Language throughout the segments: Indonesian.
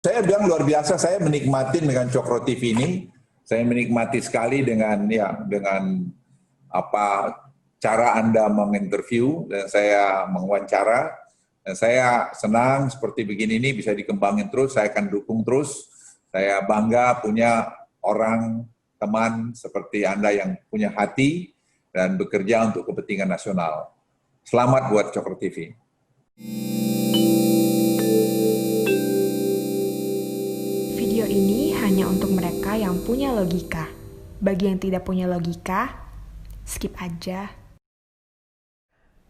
Saya bilang luar biasa, saya menikmati dengan Cokro TV ini. Saya menikmati sekali dengan apa cara Anda menginterview dan saya mewawancara. Dan saya senang seperti begini ini bisa dikembangin terus, saya akan dukung terus. Saya bangga punya orang, teman seperti Anda yang punya hati dan bekerja untuk kepentingan nasional. Selamat buat Cokro TV. Video ini hanya untuk mereka yang punya logika. Bagi yang tidak punya logika, skip aja.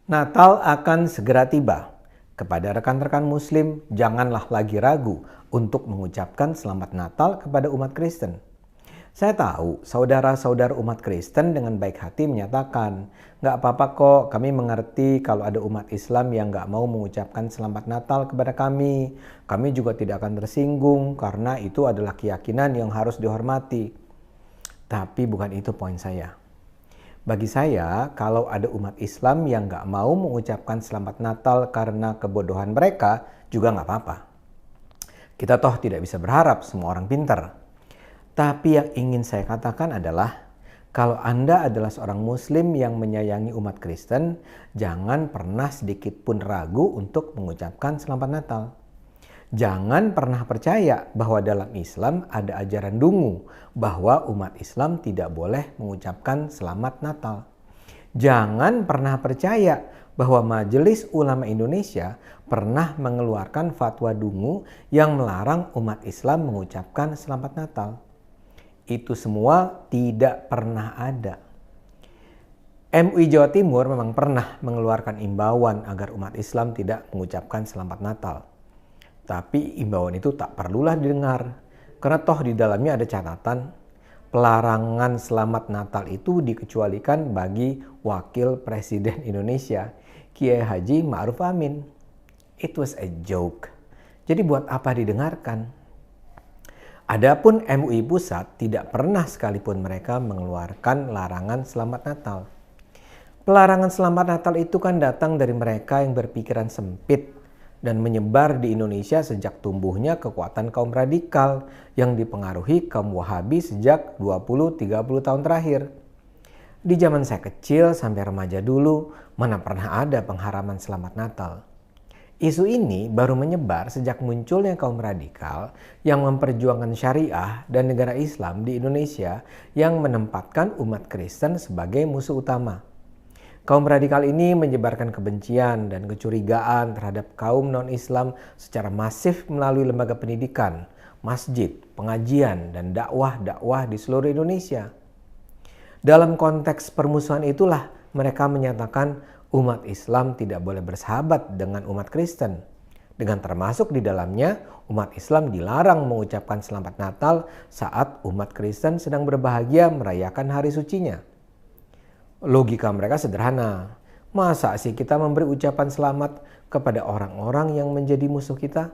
Natal akan segera tiba. Kepada rekan-rekan Muslim, janganlah lagi ragu untuk mengucapkan Selamat Natal kepada umat Kristen. Saya tahu saudara-saudara umat Kristen dengan baik hati menyatakan, nggak apa-apa kok, kami mengerti kalau ada umat Islam yang nggak mau mengucapkan Selamat Natal kepada kami. Kami juga tidak akan tersinggung karena itu adalah keyakinan yang harus dihormati. Tapi bukan itu poin saya. Bagi saya, kalau ada umat Islam yang nggak mau mengucapkan Selamat Natal karena kebodohan mereka, juga nggak apa-apa. Kita toh tidak bisa berharap semua orang pintar. Tapi yang ingin saya katakan adalah, kalau Anda adalah seorang Muslim yang menyayangi umat Kristen, jangan pernah sedikit pun ragu untuk mengucapkan Selamat Natal. Jangan pernah percaya bahwa dalam Islam ada ajaran dungu bahwa umat Islam tidak boleh mengucapkan Selamat Natal. Jangan pernah percaya bahwa Majelis Ulama Indonesia pernah mengeluarkan fatwa dungu yang melarang umat Islam mengucapkan Selamat Natal. Itu semua tidak pernah ada. MUI Jawa Timur memang pernah mengeluarkan imbauan agar umat Islam tidak mengucapkan Selamat Natal. Tapi imbauan itu tak perlulah didengar, karena toh di dalamnya ada catatan, pelarangan Selamat Natal itu dikecualikan bagi Wakil Presiden Indonesia, Kiai Haji Ma'ruf Amin. It was a joke. Jadi buat apa didengarkan? Adapun MUI Pusat tidak pernah sekalipun mereka mengeluarkan larangan Selamat Natal. Pelarangan Selamat Natal itu kan datang dari mereka yang berpikiran sempit dan menyebar di Indonesia sejak tumbuhnya kekuatan kaum radikal yang dipengaruhi kaum Wahabi sejak 20-30 tahun terakhir. Di zaman saya kecil sampai remaja dulu, mana pernah ada pengharaman Selamat Natal. Isu ini baru menyebar sejak munculnya kaum radikal yang memperjuangkan syariah dan negara Islam di Indonesia yang menempatkan umat Kristen sebagai musuh utama. Kaum radikal ini menyebarkan kebencian dan kecurigaan terhadap kaum non-Islam secara masif melalui lembaga pendidikan, masjid, pengajian, dan dakwah-dakwah di seluruh Indonesia. Dalam konteks permusuhan itulah mereka menyatakan umat Islam tidak boleh bersahabat dengan umat Kristen. Dengan termasuk di dalamnya, umat Islam dilarang mengucapkan Selamat Natal saat umat Kristen sedang berbahagia merayakan hari sucinya. Logika mereka sederhana. Masa sih kita memberi ucapan selamat kepada orang-orang yang menjadi musuh kita?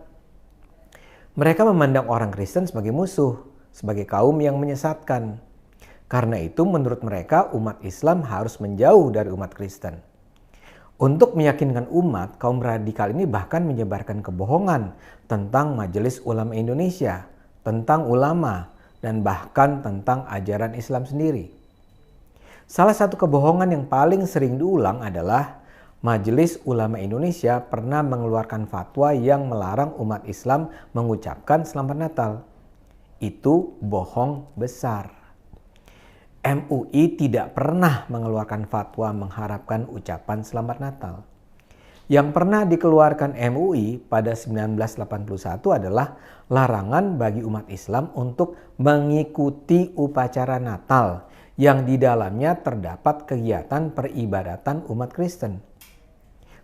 Mereka memandang orang Kristen sebagai musuh, sebagai kaum yang menyesatkan. Karena itu menurut mereka umat Islam harus menjauh dari umat Kristen. Untuk meyakinkan umat, kaum radikal ini bahkan menyebarkan kebohongan tentang Majelis Ulama Indonesia, tentang ulama, dan bahkan tentang ajaran Islam sendiri. Salah satu kebohongan yang paling sering diulang adalah Majelis Ulama Indonesia pernah mengeluarkan fatwa yang melarang umat Islam mengucapkan Selamat Natal. Itu bohong besar. MUI tidak pernah mengeluarkan fatwa mengharapkan ucapan Selamat Natal. Yang pernah dikeluarkan MUI pada 1981 adalah larangan bagi umat Islam untuk mengikuti upacara Natal yang di dalamnya terdapat kegiatan peribadatan umat Kristen.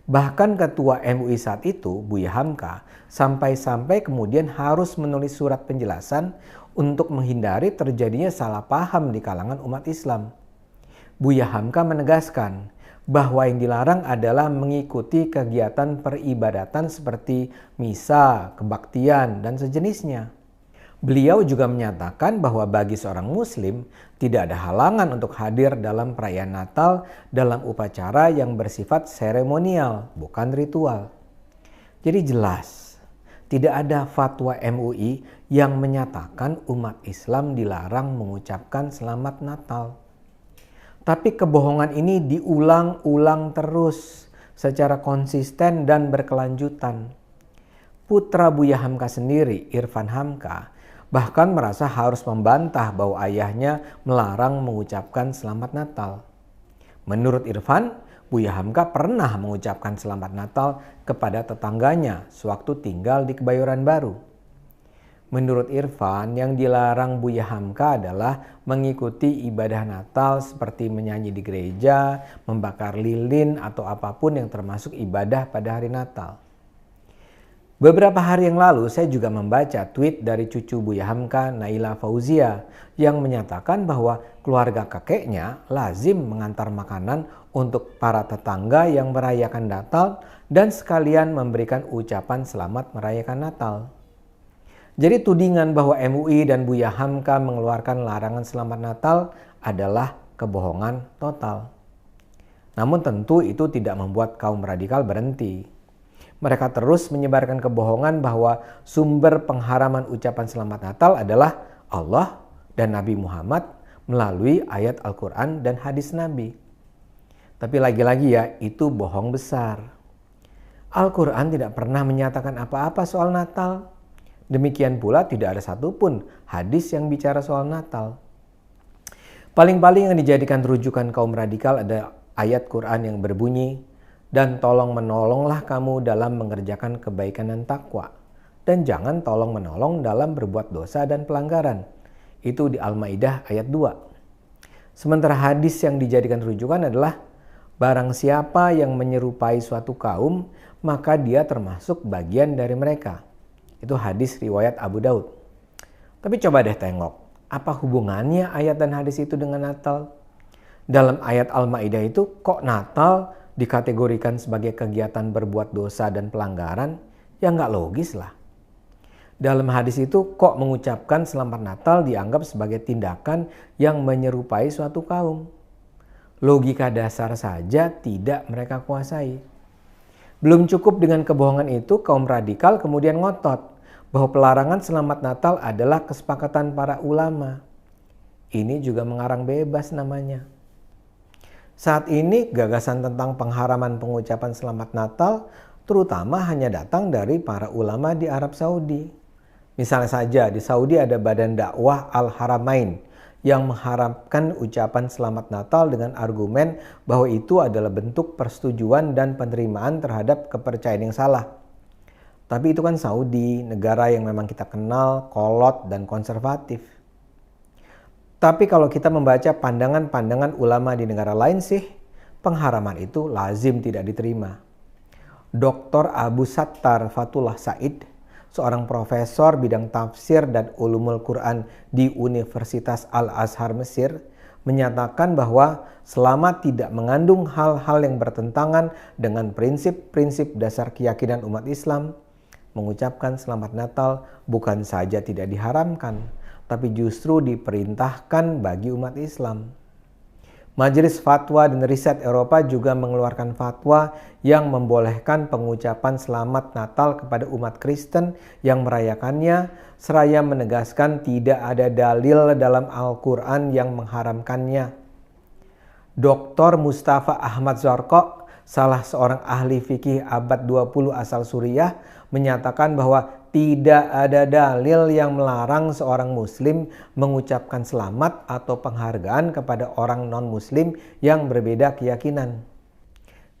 Bahkan ketua MUI saat itu, Buya Hamka, sampai-sampai kemudian harus menulis surat penjelasan untuk menghindari terjadinya salah paham di kalangan umat Islam. Buya Hamka menegaskan bahwa yang dilarang adalah mengikuti kegiatan peribadatan seperti misa, kebaktian, dan sejenisnya. Beliau juga menyatakan bahwa bagi seorang Muslim tidak ada halangan untuk hadir dalam perayaan Natal dalam upacara yang bersifat seremonial, bukan ritual. Jadi jelas, Tidak ada fatwa MUI yang menyatakan umat Islam dilarang mengucapkan Selamat Natal. Tapi kebohongan ini diulang-ulang terus secara konsisten dan berkelanjutan. Putra Buya Hamka sendiri, Irfan Hamka, bahkan merasa harus membantah bahwa ayahnya melarang mengucapkan Selamat Natal. Menurut Irfan, Buya Hamka pernah mengucapkan Selamat Natal kepada tetangganya sewaktu tinggal di Kebayoran Baru. Menurut Irfan, yang dilarang Buya Hamka adalah mengikuti ibadah Natal seperti menyanyi di gereja, membakar lilin, atau apapun yang termasuk ibadah pada hari Natal. Beberapa hari yang lalu saya juga membaca tweet dari cucu Buya Hamka, Naila Fauzia, yang menyatakan bahwa keluarga kakeknya lazim mengantar makanan untuk para tetangga yang merayakan Natal dan sekalian memberikan ucapan selamat merayakan Natal. Jadi tudingan bahwa MUI dan Buya Hamka mengeluarkan larangan Selamat Natal adalah kebohongan total. Namun tentu itu tidak membuat kaum radikal berhenti. Mereka terus menyebarkan kebohongan bahwa sumber pengharaman ucapan Selamat Natal adalah Allah dan Nabi Muhammad melalui ayat Al-Quran dan hadis Nabi. Tapi lagi-lagi ya, itu bohong besar. Al-Quran tidak pernah menyatakan apa-apa soal Natal. Demikian pula tidak ada satupun hadis yang bicara soal Natal. Paling-paling yang dijadikan rujukan kaum radikal ada ayat Quran yang berbunyi, dan tolong menolonglah kamu dalam mengerjakan kebaikan dan takwa. Dan jangan tolong menolong dalam berbuat dosa dan pelanggaran. Itu di Al-Maidah ayat 2. Sementara hadis yang dijadikan rujukan adalah barang siapa yang menyerupai suatu kaum, maka dia termasuk bagian dari mereka. Itu hadis riwayat Abu Daud. Tapi coba deh tengok, apa hubungannya ayat dan hadis itu dengan Natal? Dalam ayat Al-Maidah itu kok Natal dikategorikan sebagai kegiatan berbuat dosa dan pelanggaran? Ya nggak logis lah. Dalam hadis itu kok mengucapkan Selamat Natal dianggap sebagai tindakan yang menyerupai suatu kaum? Logika dasar saja tidak mereka kuasai. Belum cukup dengan kebohongan itu, kaum radikal kemudian ngotot bahwa pelarangan Selamat Natal adalah kesepakatan para ulama. Ini juga mengarang bebas namanya. Saat ini gagasan tentang pengharaman pengucapan Selamat Natal terutama hanya datang dari para ulama di Arab Saudi. Misalnya saja di Saudi ada Badan Dakwah Al-Haramain yang mengharapkan ucapan Selamat Natal dengan argumen bahwa itu adalah bentuk persetujuan dan penerimaan terhadap kepercayaan yang salah. Tapi itu kan Saudi, negara yang memang kita kenal kolot dan konservatif. Tapi kalau kita membaca pandangan-pandangan ulama di negara lain sih, pengharaman itu lazim tidak diterima. Dr. Abu Sattar Fatullah Said, seorang profesor bidang tafsir dan ulumul Quran di Universitas Al-Azhar Mesir, menyatakan bahwa selama tidak mengandung hal-hal yang bertentangan dengan prinsip-prinsip dasar keyakinan umat Islam, mengucapkan Selamat Natal bukan saja tidak diharamkan, tapi justru diperintahkan bagi umat Islam. Majelis Fatwa dan Riset Eropa juga mengeluarkan fatwa yang membolehkan pengucapan Selamat Natal kepada umat Kristen yang merayakannya, seraya menegaskan tidak ada dalil dalam Al-Quran yang mengharamkannya. Dr. Mustafa Ahmad Zarqa, salah seorang ahli fikih abad 20 asal Suriah, menyatakan bahwa tidak ada dalil yang melarang seorang muslim mengucapkan selamat atau penghargaan kepada orang non-muslim yang berbeda keyakinan.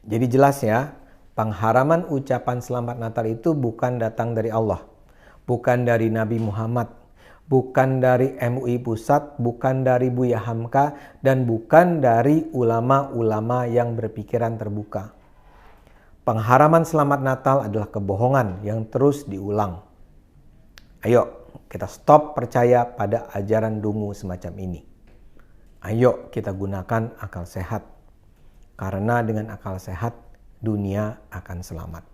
Jadi jelas ya, pengharaman ucapan Selamat Natal itu bukan datang dari Allah, bukan dari Nabi Muhammad, bukan dari MUI Pusat, bukan dari Buya Hamka, dan bukan dari ulama-ulama yang berpikiran terbuka. Pengharaman Selamat Natal adalah kebohongan yang terus diulang. Ayo kita stop percaya pada ajaran dungu semacam ini. Ayo kita gunakan akal sehat. Karena dengan akal sehat dunia akan selamat.